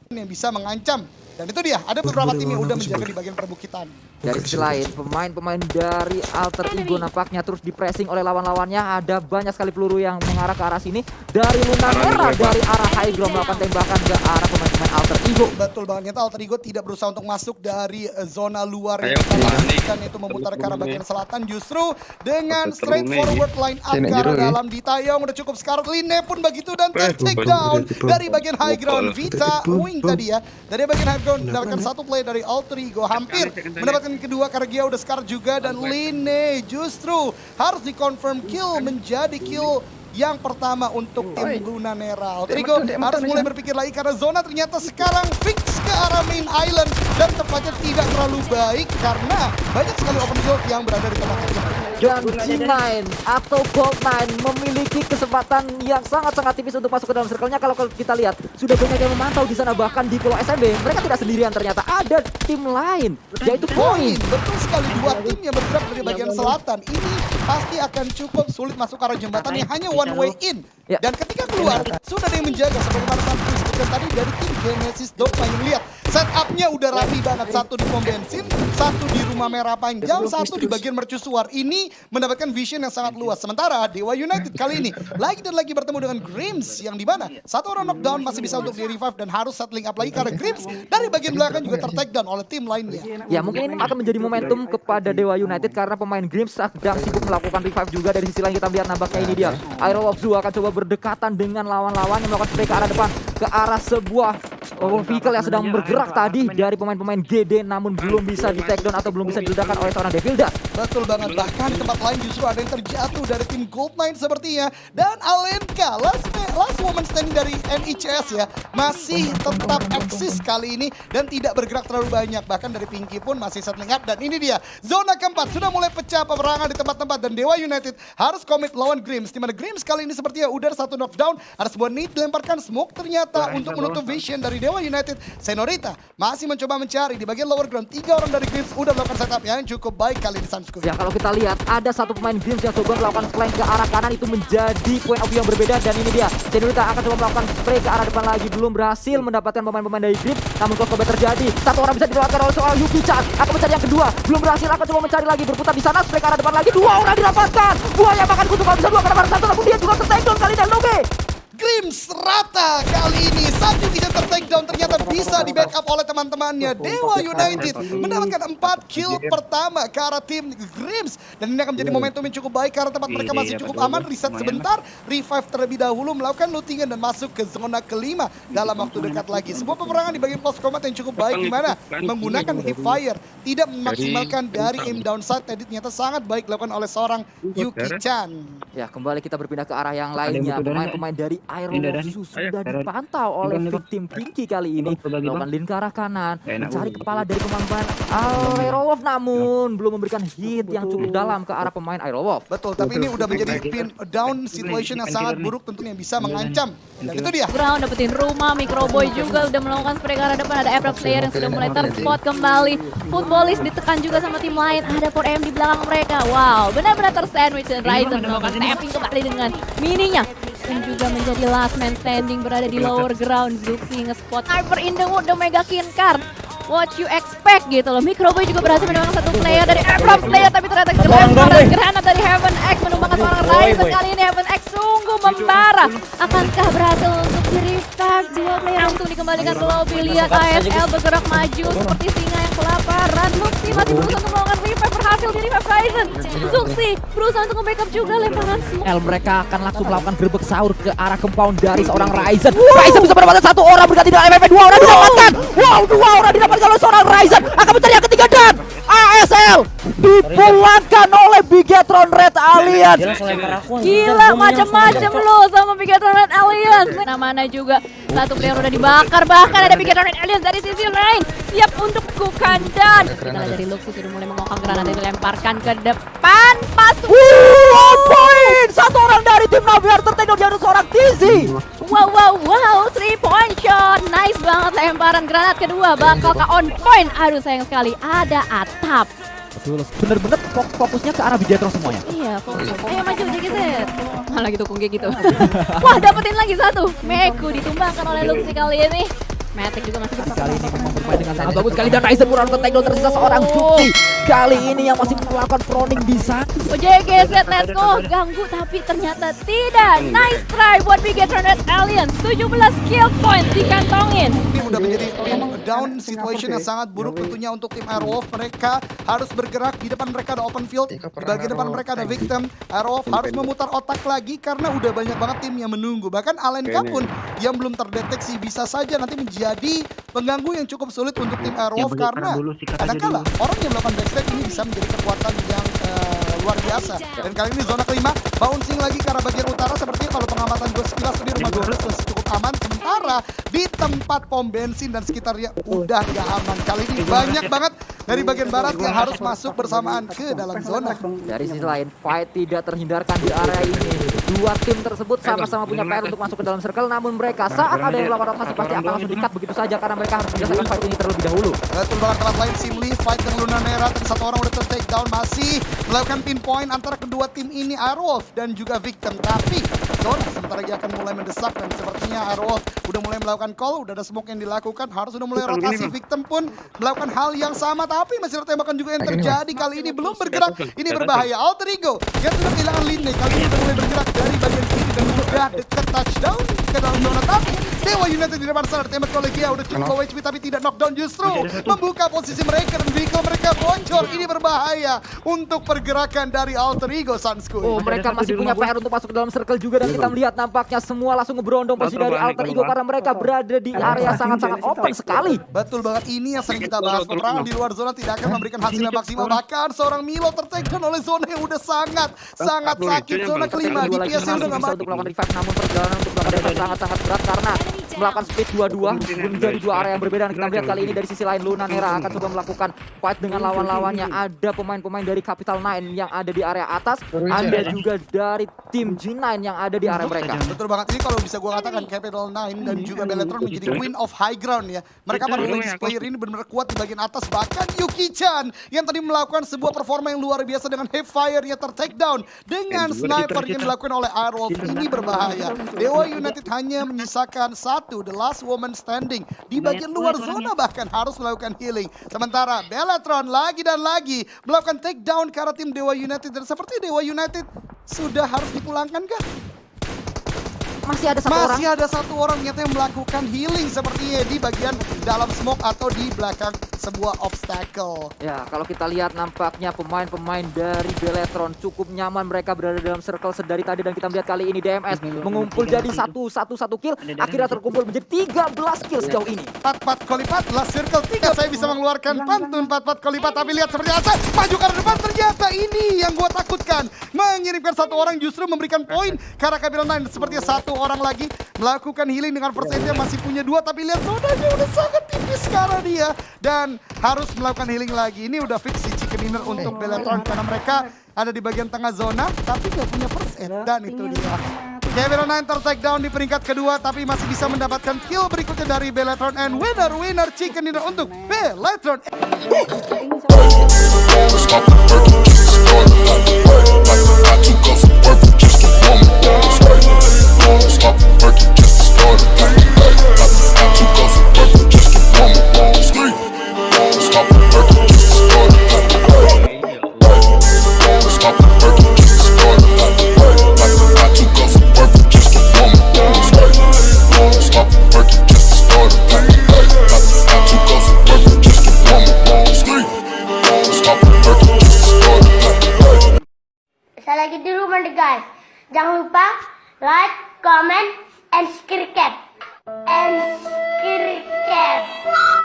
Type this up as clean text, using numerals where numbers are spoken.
Yang bisa mengancam. Dan itu dia, ada beberapa tim yang udah menjaga di bagian perbukitan. Dari sisi lain, pemain-pemain dari Alter Ego nampaknya terus dipressing oleh lawan-lawannya. Ada banyak sekali peluru yang mengarah ke arah sini. Dari Luna Merah, dari arah High Ground melakukan tembakan ke arah pemain-pemain Alter Ego. Betul banget, ternyata Alter Ego tidak berusaha untuk masuk dari zona luar yang Ayo, kita panik. pastikan, yaitu memutar ke arah bagian selatan. Justru dengan straightforward line up ke arah dalam ditayong udah cukup. Scarlet Line pun begitu dan take down dari bagian high ground. Vita Wing tadi ya, dari bagian high ground mendapatkan satu play dari Alter Ego, hampir mendapatkan kedua karena dia udah Scar juga. Dan Line justru harus dikonfirm kill menjadi kill yang pertama untuk tim Luna Merah. Alter Ego harus mulai berpikir lagi karena zona ternyata sekarang fix ke arah main island dan tepatnya tidak terlalu baik karena banyak sekali open field yang berada di tempat tersebut. Dan G9 atau Gold9 memiliki kesempatan yang sangat-sangat tipis untuk masuk ke dalam circle-nya. Kalau kita lihat, sudah banyak yang memantau di sana, bahkan di Pulau SMB. Mereka tidak sendirian ternyata, ada tim lain, yaitu Point. Betul sekali, dua tim yang bergerak dari bagian selatan. Ini pasti akan cukup sulit masuk ke arah jembatan yang hanya one way in. Ya. Dan ketika keluar, sudah ada yang menjaga sebagaimana Santos sebutkan tadi dari tim Genesis Dogma yang lihat. Setup-nya udah rapi banget, satu di pom bensin, satu di rumah merah panjang, satu di bagian mercusuar. Ini mendapatkan vision yang sangat luas. Sementara Dewa United kali ini lagi dan lagi bertemu dengan Grims yang dimana satu orang knockdown masih bisa untuk di-revive dan harus settling up lagi karena Grims dari bagian belakang juga ter-takedown oleh tim lainnya. Ya mungkin ini akan menjadi momentum kepada Dewa United karena pemain Grims sedang sibuk melakukan revive juga. Dari sisi lain kita melihat nampaknya ini dia, Aero of Zoo akan coba berdekatan dengan lawan-lawan yang melakukan spray ke arah depan, ke arah sebuah vehicle yang sedang bergerak tadi dari pemain-pemain GD, namun belum bisa di takedown atau belum bisa diledakkan oleh seorang Devil Dust. Betul banget, bahkan di tempat lain justru ada yang terjatuh dari tim Gold9 sepertinya. Dan Alenka, last woman standing dari NICS ya, masih tetap eksis kali ini dan tidak bergerak terlalu banyak. Bahkan dari Pinky pun masih settling up. Dan ini dia, zona keempat sudah mulai pecah peperangan di tempat-tempat. Dan Dewa United harus komit lawan Grims, dimana Grims kali ini sepertinya udah satu knockdown. Ada sebuah nade dilemparkan smoke ternyata untuk menutup vision dari Dewa United. Senorita masih mencoba mencari di bagian lower ground. 3 orang dari Grims udah melakukan setup yang cukup baik kali ini Sunscreen. Ya kalau kita lihat ada satu pemain Grims yang coba melakukan flank ke arah kanan, itu menjadi point of view yang berbeda. Dan ini dia, Senorita akan coba melakukan spray ke arah depan lagi, belum berhasil mendapatkan pemain-pemain dari Grims. Namun kalau coba terjadi, satu orang bisa dilewatkan oleh soal Yuki-chan, akan mencari yang kedua, belum berhasil, akan coba mencari lagi, berputar di sana, spray ke arah depan lagi, 2 orang didapatkan. Buaya bahkan kutu kalau bisa 2 karena baru 1, namun dia juga ter-takedown kali ini Lobe. Grims rata kali ini. Saat Yuki Chan ter-takedown ternyata bisa di backup oleh teman-temannya. Dewa United mendapatkan 4 kill pertama ke arah tim Grims. Dan ini akan menjadi momentum yang cukup baik karena tempat mereka masih cukup aman. Reset sebentar, revive terlebih dahulu, melakukan lootingan dan masuk ke zona kelima dalam waktu dekat lagi. Sebuah peperangan di bagian close combat yang cukup baik di mana menggunakan hip fire, tidak memaksimalkan dari aim downside. Tadi ternyata sangat baik dilakukan oleh seorang Yuki Chan. Ya kembali kita berpindah ke arah yang lainnya. Pemain-pemain dari Aero sudah dipantau oleh victim Pinky kali ini. Melakukan link ke arah kanan, mencari kepala dari pemain Aero Wolf, namun belum memberikan hit yang cukup dalam ke arah pemain Aero Wolf. Betul, tapi ini udah menjadi pin down situation yang sangat buruk tentunya bisa mengancam. Dan itu dia. Ground dapetin rumah, Microboy juga udah melakukan spray ke arah depan. Ada April player yang sudah mulai terspot kembali. Footballist ditekan juga sama tim lain. Ada 4M di belakang mereka. Wow, benar-benar tersandwich dan Ryzen melakukan tapping kembali dengan mininya. Dan juga menjadi last man standing berada di lower ground. Zuxi nge-spot Sniper in the wood, the Mega Kincard. What you expect gitu loh. Microboy juga berhasil menemukan satu player dari Abrams player, tapi ternyata dilempar granat dari Heaven X menumbangkan seorang Ryzen. Kali ini Heaven X sungguh membara. Akankah berhasil untuk di-revive? 2 player langsung dikembalikan ke lobby. Lihat ASL bergerak maju seperti singa yang kelaparan. Zuxi masih berusaha untuk melakukan revive, berhasil di-revive Ryzen. Zuxi berusaha untuk nge-backup juga lemparan smoke. Mereka akan langsung melakukan gerbek sahur ke arah compound dari seorang Ryzen. Ryzen bisa mendapatkan 1 orang berganti dengan MFP, 2 orang didapatkan. Wow, 2 orang didapatkan oleh seorang Ryzen, akan mencari yang ketiga dan ASL dipulangkan oleh Bigetron Red Alliance. Gila, macam-macam lo sama Bigetron Red Alliance. Mana-mana juga satu player udah dibakar, bahkan ada Bigetron Red Alliance dari sisi lain siap untuk kukandan. Kita lihat dari Luxus sudah mulai mengokang granat yang dilemparkan ke depan. Pas. Poin! 1 orang dari tim Naviar tertengok dari seorang Tizi. Wow, 3-point shot. Nice banget lemparan granat kedua, bakal ke on point. Aduh sayang sekali, ada atap. Betul, bener-bener fokusnya ke arah Bijetron semuanya. Iya, fokus. Ayo maju JGZ. Malah gitu kayak gitu. Wah, dapetin lagi satu. Meku ditumbangkan oleh Luxi kali ini. Matic juga masih bersama. Kali ini memang bermain dengan sangat bagus sekali dan Ryzen Murano takedown tersisa seorang Juki. Kali ini yang masih melakukan proning di sana. JGZ, let's go. Ganggu tapi ternyata tidak. Nice try buat Bigetron Red Alliance. 17 kill point dikantongin. Ini udah menjadi tim down situation yang sangat buruk tentunya untuk tim Airwolf. Mereka harus bergerak, di depan mereka ada open field, di bagian depan mereka ada victim. Airwolf harus memutar otak lagi karena udah banyak banget tim yang menunggu. Bahkan Alenka pun yang belum terdeteksi bisa saja nanti menjadi pengganggu yang cukup sulit untuk tim Airwolf karena kadang-kala orang yang melakukan backstab ini bisa menjadi kekuatan yang luar biasa. Dan kali ini zona kelima bouncing lagi ke arah bagian utara, sepertinya kalau pengamatan gue sekilas di rumah gue sudah cukup aman. Sementara di tempat pom bensin dan sekitarnya udah gak aman. Kali ini banyak banget dari bagian barat yang harus masuk bersamaan ke dalam zona. Dari sisi lain, fight tidak terhindarkan di area ini. Dua tim tersebut sama-sama punya PR untuk masuk ke dalam circle, namun mereka saat ada yang melawan rotasi pasti akan langsung di-cut begitu saja karena mereka harus menyelesaikan fight ini terlebih dahulu. Betul banget, tempat lain Simli fight dengan Luna Nera, dan satu orang udah take down, masih melakukan pinpoint antara kedua tim ini, Airwolf dan juga Victim. Tapi zona sebentar lagi akan mulai mendesak dan sepertinya Airwolf udah mulai melakukan call, udah ada smoke yang dilakukan, harus udah mulai rotasi. Victim pun melakukan hal yang sama, tapi masih ada tembakan juga yang terjadi. Kali ini belum bergerak, ini berbahaya. Alter Ego yang sudah kehilangan lini, kali ini udah mulai bergerak dari bagian kiri dan udah dekat touchdown ke dalam zona. Tapi Dewa United di depan sana tembak Kolegia udah cukup low HP tapi tidak knockdown, justru membuka posisi mereka dan vehicle mereka bocor. Ini berbahaya untuk pergerakan dari Alter Ego, Sanskuy. Oh, mereka masih punya PR untuk masuk ke dalam circle juga dan kita melihat nampaknya semua langsung ngeberondong posisi dari Alter Ego karena mereka berada di area sangat-sangat open sekali. Betul banget, ini yang sering kita bahas. Peperangan di luar zona tidak akan memberikan hasil yang maksimal. Bahkan seorang Milo tertekan oleh zona yang udah sangat sakit. Zona kelima di PS yang udah bisa untuk melakukan revive, namun perjalanan untuk melakukan sangat-sangat berat karena melakukan speed 22 menjadi dua area yang berbeda. Dan kita lihat kali ini dari sisi lain Luna Nera akan coba melakukan fight dengan lawan-lawannya. Ada pemain-pemain dari Capital 9 yang ada di area atas, ada juga dari tim G9 yang ada di area mereka. Betul banget, ini kalau bisa gue katakan Capital 9 dan juga Beletron menjadi queen of high ground ya. Mereka para player ini benar-benar kuat di bagian atas. Bahkan Yuki-chan yang tadi melakukan sebuah performa yang luar biasa dengan heavy fire-nya ter-take down dengan sniper yang dilakukan oleh Airwolf. Ini berbahaya. Dewa United hanya menyisakan satu, the last woman standing di bagian luar zona, bahkan harus melakukan healing. Sementara Beletron lagi dan lagi melakukan take down ke arah tim Dewa United, dan seperti Dewa United sudah harus dipulangkan kan? Masih ada satu orang yang melakukan healing sepertinya di bagian dalam smoke atau di belakang sebuah obstacle. Ya, kalau kita lihat nampaknya pemain-pemain dari Beletron cukup nyaman, mereka berada dalam circle sedari tadi, dan kita melihat kali ini DMS mengumpul jadi satu kill, akhirnya terkumpul menjadi 13 kill sejauh ini. 4 kali 4 last circle 3, saya bisa mengeluarkan pantun 4 kali 4, tapi lihat seperti apa maju ke depan, ternyata ini yang gua takutkan. Mengirimkan satu orang justru memberikan poin karena Capital 9. Sepertinya satu orang lagi melakukan healing dengan first aid-nya masih punya 2, tapi lihat zonanya udah sangat tipis sekarang dia dan harus melakukan healing lagi. Ini udah fix si chicken dinner untuk Beletron karena mereka ada di bagian tengah zona tapi nggak punya first aid, dan itu dia. Capital 9 ter-take down di peringkat kedua tapi masih bisa mendapatkan kill berikutnya dari Beletron, and winner chicken dinner untuk Beletron. Saya lagi di rumah deh guys. Jangan lupa like, comment, and subscribe.